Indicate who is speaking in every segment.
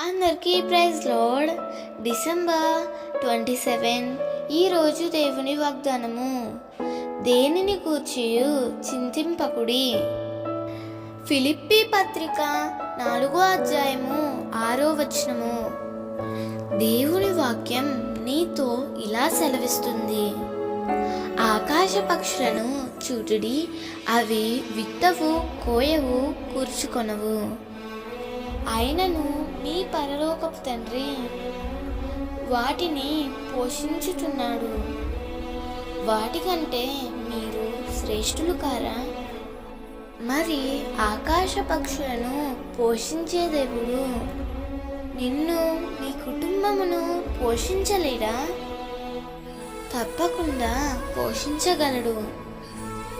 Speaker 1: అందరికీ praise lord. December 27 ఈరోజు దేవుని వాగ్దానము. దేనిని గూర్చియు చింతింపకుడి. ఫిలిప్పీ పత్రిక 4వ అధ్యాయము 6వ వచనము. దేవుని వాక్యం నీతో ఇలా సెలవిస్తుంది: ఆకాశ పక్షులను చూటుడి, అవి విత్తవు, కోయవు, కూర్చుకొనవు, అయినను నీ పరలోకపు తండ్రి వాటిని పోషించుచున్నాడు. వాటికంటే మీరు శ్రేష్ఠులు కారా? మరి ఆకాశ పక్షులను పోషించే దేవుడు నిన్ను, నీ కుటుంబమును పోషించలేడా? తప్పకుండా పోషించగలడు.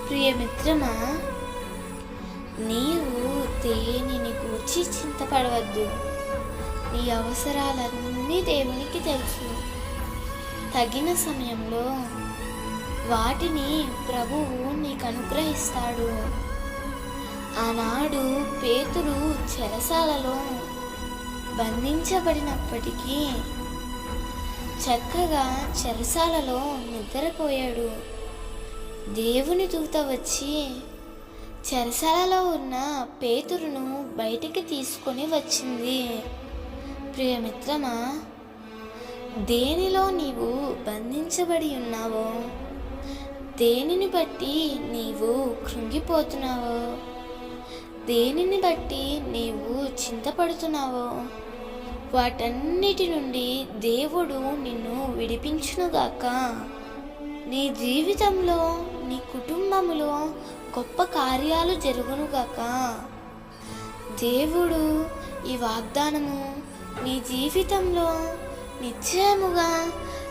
Speaker 1: ప్రియమిత్రమా, నీవు దేనిని గూర్చి చింతపడవద్దు. నీ అవసరాలన్నీ దేవునికి తెలుసు. తగిన సమయంలో వాటిని ప్రభువు నీకు అనుగ్రహిస్తాడు. ఆనాడు పేతురు చెరసాలలో బంధించబడినప్పటికీ చక్కగా చెరసాలలో నిద్రపోయాడు. దేవుని దూత వచ్చి చెరసాలలో ఉన్న పేతురును బయటికి తీసుకొని వచ్చింది. ప్రియమిత్రమా, దేనిలో నీవు బంధించబడి ఉన్నావో, దేనిని బట్టి నీవు కృంగిపోతున్నావో, దేనిని బట్టి నీవు చింతపడుతున్నావో, వాటన్నిటి నుండి దేవుడు నిన్ను విడిపించునుగాక. నీ జీవితంలో, నీ కుటుంబంలో గొప్ప కార్యాలు జరుగునుగాక. దేవుడు ఈ వాగ్దానము నీ జీవితంలో నిశ్చయముగా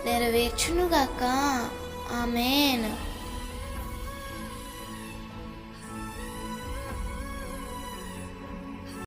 Speaker 1: నెరవేర్చునుగాక. ఆమేన్.